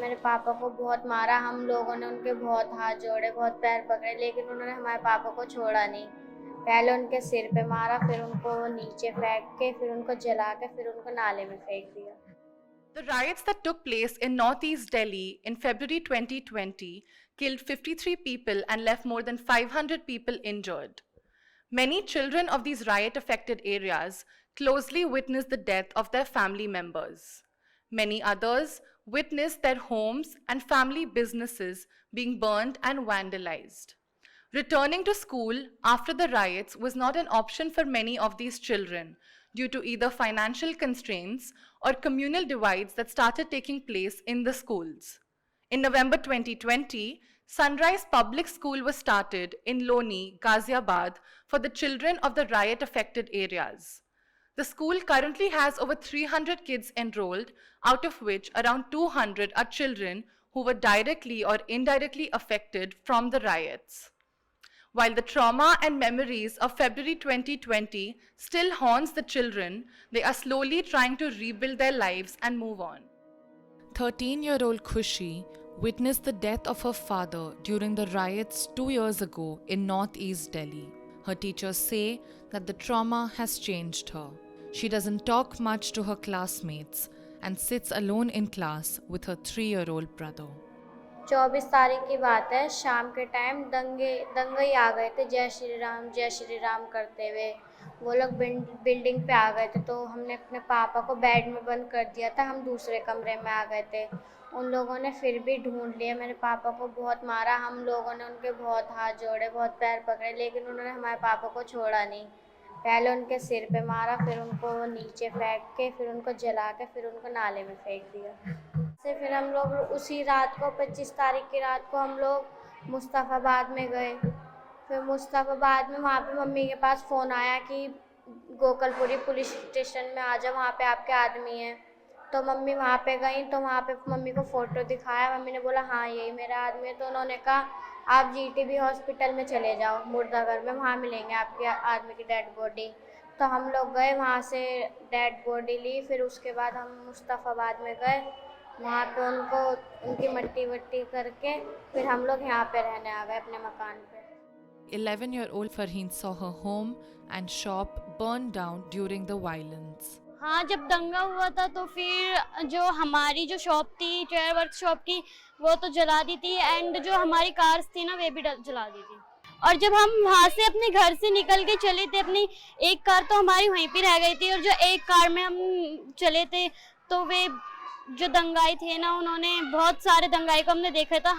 मेरे पापा को बहुत मारा। हम लोगों ने उनके बहुत हाथ जोड़े, बहुत पैर पकड़े, लेकिन उन्होंने हमारे पापा को छोड़ा नहीं। पहले उनके सिर पे मारा, फिर उनको नीचे फेंक के, फिर उनको जला के, फिर उनको नाले में फेंक दिया। The riots that took place in northeast Delhi in February 2020 killed 53 people and left more than 500 people injured. Many children of these riot affected areas closely witnessed the death of their family members. Many others witnessed their homes and family businesses being burned and vandalized. Returning to school after the riots was not an option for many of these children due to either financial constraints or communal divides that started taking place in the schools. In November 2020, Sunrise Public School was started in Loni, Ghaziabad for the children of the riot affected areas. The school currently has over 300 kids enrolled, out of which around 200 are children who were directly or indirectly affected from the riots. While the trauma and memories of February 2020 still haunts the children, they are slowly trying to rebuild their lives and move on. 13-year-old Khushi witnessed the death of her father during the riots 2 years ago in northeast Delhi. Her teachers say that the trauma has changed her. She doesn't talk much to her classmates and sits alone in class with her 3-year-old brother. 24 तारीख की बात है, शाम के time दंगई आ गए थे, जय श्री राम करते हुए। वो लोग बिल्डिंग पे आ गए थे, तो हमने अपने पापा को बेड में बंद कर दिया था। हम दूसरे कमरे में आ गए थे। उन लोगों ने फिर भी ढूंढ लिया, मेरे पापा को बहुत मारा। हम लोगों ने उनके बहुत हाथ जोड़े, बहुत पैर पकड़े, लेकिन उन्होंने हमारे पापा को छोड़ा नहीं। पहले उनके सिर पे मारा, फिर उनको नीचे फेंक के, फिर उनको जला के, फिर उनको नाले में फेंक दिया। से फिर हम लोग उसी रात को 25 तारीख की रात को हम लोग मुस्तफ़ाबाद में गए। फिर मुस्तफ़ाबाद में वहाँ पे मम्मी के पास फ़ोन आया कि गोकलपुरी पुलिस स्टेशन में आ जाओ, वहाँ पे आपके आदमी हैं। तो मम्मी वहाँ पे गई, तो वहाँ पे मम्मी को फ़ोटो दिखाया। मम्मी ने बोला हाँ यही मेरा आदमी है। तो उन्होंने कहा आप जीटीबी हॉस्पिटल में चले जाओ मुर्दाघर में, वहाँ मिलेंगे आपके आदमी की डेड बॉडी। तो हम लोग गए, वहाँ से डेड बॉडी ली। फिर उसके बाद हम मुस्तफ़ाबाद में गए, वहाँ पे उनको उनकी मट्टी वट्टी करके फिर हम लोग यहाँ पे रहने आ गए अपने मकान पे। 11-year-old Farheen saw her home and shop burned down during the violence. हाँ, जब दंगा हुआ था तो फिर जो हमारी जो शॉप थी, चेयर वर्क शॉप की, वो तो जला दी थी एंड जो हमारी कार्स थी ना, वे भी जला दी थी। और जब हम वहाँ से अपने घर से निकल के चले थे, अपनी एक कार तो हमारी वहीं पे रह गई थी, और जो एक कार में हम चले थे तो वे जो दंगाई थे ना, उन्होंने बहुत सारे दंगाई को हमने देखा था।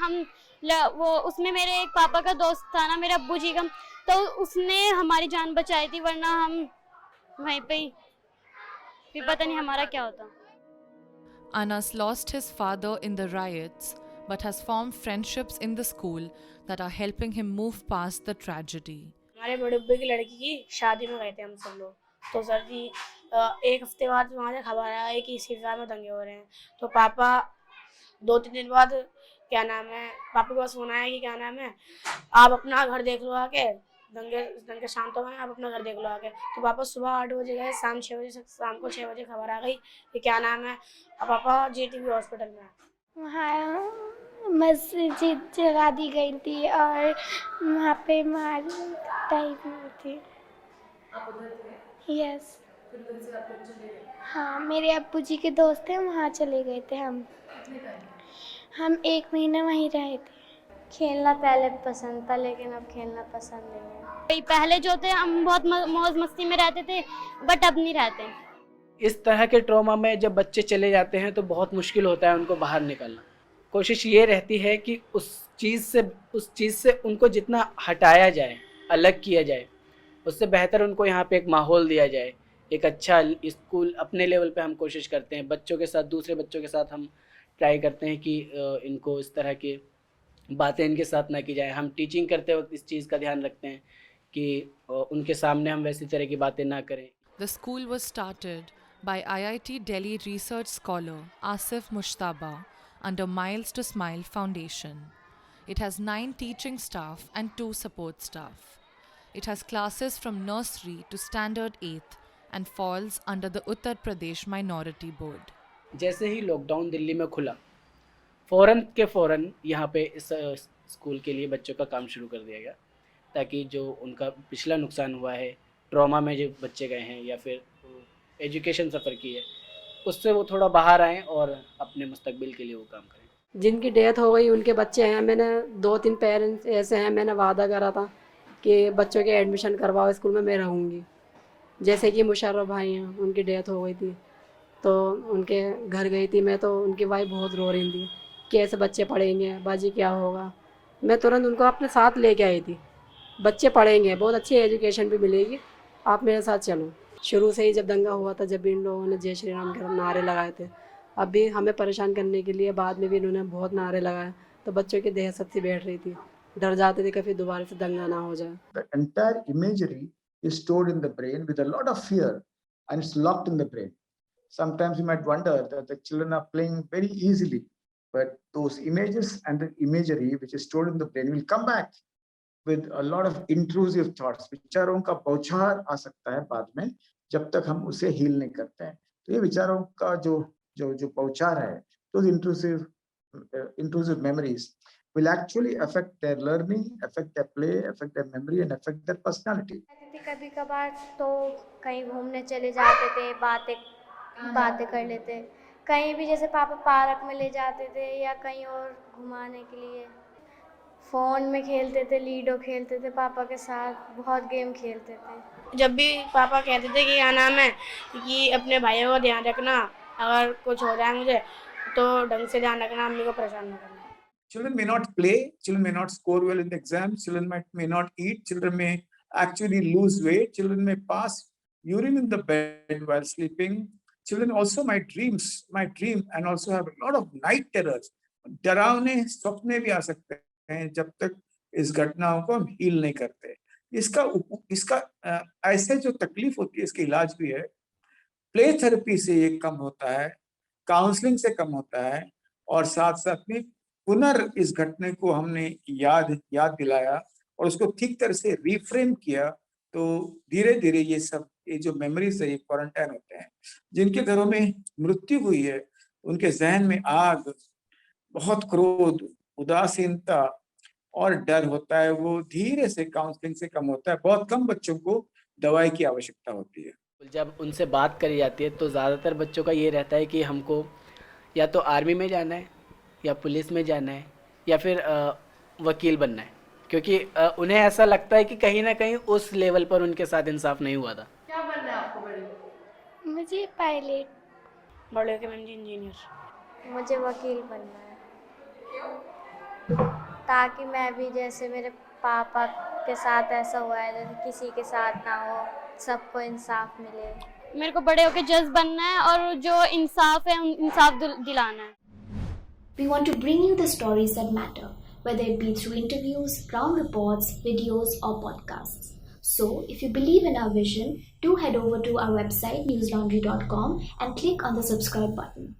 वो उसमें मेरे एक पापा का दोस्त था ना, मेरे अब्बू जी का, तो उसने हमारी जान बचाई थी, वरना हम वहीं पे ही फिर पता नहीं हमारा क्या होता। Anas lost his father in the riots but has formed friendships in the school that are helping him move past the tragedy. हमारे बड़े अब्बू की लड़की की शादी में गए थे हम सब लोग। तो सर जी एक हफ्ते बाद वहाँ से खबर आया कि इसी शहर में दंगे हो रहे हैं। तो पापा 2-3 दिन बाद पापा के पास फोन आया कि आप अपना घर देख लो आके, दंगे शांत हो गए, आप अपना घर देख लो आके। तो पापा सुबह 8 बजे गए, शाम को 6 बजे खबर आ गई कि अब पापा जीटीबी हॉस्पिटल में है। वहाँ मस्जिद जला दी गई थी और वहाँ पे मार टाइप हुई थी। यस। हाँ, मेरे अब्बू जी के दोस्त हैं, वहाँ चले गए थे हम 1 महीना वहीं रहे थे। खेलना पहले पसंद था, लेकिन अब खेलना पसंद नहीं है। पहले जो थे हम बहुत मौज मस्ती में रहते थे, बट अब नहीं रहते। इस तरह के ट्रॉमा में जब बच्चे चले जाते हैं तो बहुत मुश्किल होता है उनको बाहर निकलना। कोशिश ये रहती है कि उस चीज़ से उनको जितना हटाया जाए, अलग किया जाए, उससे बेहतर उनको यहाँ पे एक माहौल दिया जाए। एक अच्छा स्कूल अपने लेवल पे हम कोशिश करते हैं, बच्चों के साथ, दूसरे बच्चों के साथ हम ट्राई करते हैं कि इनको इस तरह की बातें इनके साथ ना की जाए। हम टीचिंग करते वक्त इस चीज़ का ध्यान रखते हैं कि उनके सामने हम वैसी तरह की बातें ना करें। The school was started by IIT Delhi research scholar Asif Mushtaba under Miles to Smile Foundation. It has 9 teaching staff and 2 support staff. It has classes from nursery to standard 8th and falls under the Uttar Pradesh Minority Board. जैसे ही lockdown Delhi में खुला फ़ौरन के फ़ौरन यहाँ पे इस school के लिए बच्चों का काम शुरू कर दिया गया, ताकि जो उनका पिछला नुकसान हुआ है, ट्रॉमा में जो बच्चे गए हैं या फिर एजुकेशन सफ़र की है, उससे वो थोड़ा बाहर आएँ और अपने मुस्तकबिल के लिए वो काम करें। जिनकी डेथ हो गई उनके बच्चे हैं, मैंने 2-3 पेरेंट्स ऐसे हैं, मैंने वादा करा था कि बच्चों के एडमिशन करवाओ स्कूल में, मैं रहूँगी। जैसे कि मुशर्रफ भाई हैं, उनकी डेथ हो गई थी तो उनके घर गई थी मैं, तो उनकी वाइफ बहुत रो रही थी कि ऐसे बच्चे पढ़ेंगे, बाजी क्या होगा। मैं तुरंत उनको अपने साथ लेके आई थी, बच्चे पढ़ेंगे, बहुत अच्छी एजुकेशन भी मिलेगी, आप मेरे साथ चलो। शुरू से ही जब दंगा हुआ था, जब भी इन लोगों ने जय श्री राम के नारे लगाए थे, अब भी हमें परेशान करने के लिए बाद में भी इन्होंने बहुत नारे लगाए, तो बच्चों की दहशत सी बैठ रही थी, डर जाते थे कि फिर दोबारा से दंगा ना हो जाए। The entire imagery is stored in the brain with a lot of fear, and it's locked in the brain. Sometimes you might wonder that the children are playing very easily, but those images and the imagery which is stored in the brain will come back with a lot of intrusive thoughts. विचारों का बौछार आ सकता है बाद में, जब तक हम उसे हील नहीं करते हैं। तो ये विचारों का जो बौछार है, those intrusive memories will actually affect their learning, affect their play, affect their memory, and affect their personality. कभी कभार तो कहीं घूमने चले जाते थे, बातें कर लेते, कहीं भी जैसे पापा पार्क में ले जाते थे या कहीं और घुमाने के लिए। फ़ोन में खेलते थे, लीडो खेलते थे पापा के साथ, बहुत गेम खेलते थे। जब भी पापा कहते थे कि क्या नाम है कि अपने भाइयों का ध्यान रखना, अगर कुछ हो जाए मुझे तो ढंग से ध्यान रखना, मम्मी को परेशान न करना। Children may not play, children may not score well in the exams, children may not eat, children may actually lose weight, children may pass urine in the bed while sleeping, children also might dream and also have a lot of night terrors. डरावने सपने भी आ सकते हैं जब तक इस घटनाओं को हम हील नहीं करते। इसका ऐसे जो तकलीफ होती है, इसका इलाज भी है। प्ले थेरेपी से ये कम होता है, काउंसलिंग से कम होता है, और साथ साथ में इस घटने को हमने याद दिलाया और उसको ठीक तरह से रिफ्रेम किया, तो धीरे धीरे ये जो मेमोरीज है ये क्वारंटाइन होते हैं। जिनके घरों में मृत्यु हुई है उनके जहन में आग, बहुत क्रोध, उदासीनता और डर होता है, वो धीरे से काउंसलिंग से कम होता है। बहुत कम बच्चों को दवाई की आवश्यकता होती है। जब उनसे बात करी जाती है तो ज़्यादातर बच्चों का ये रहता है कि हमको या तो आर्मी में जाना है या पुलिस में जाना है या फिर वकील बनना है, क्योंकि उन्हें ऐसा लगता है कि कहीं ना कहीं उस लेवल पर उनके साथ इंसाफ नहीं हुआ था। क्या बनना है आपको बड़े होकर? मुझे पायलट, बड़े होकर मैं इंजीनियर। मुझे वकील बनना है, ताकि मैं भी जैसे मेरे पापा के साथ ऐसा हुआ है जैसे किसी के साथ ना हो, सबको इंसाफ मिले। मेरे को बड़े होकर जज बनना है और जो इंसाफ है इंसाफ दिलाना है। We want to bring you the stories that matter, whether it be through interviews, ground reports, videos, or podcasts. So, if you believe in our vision, do head over to our website newslaundry.com and click on the subscribe button.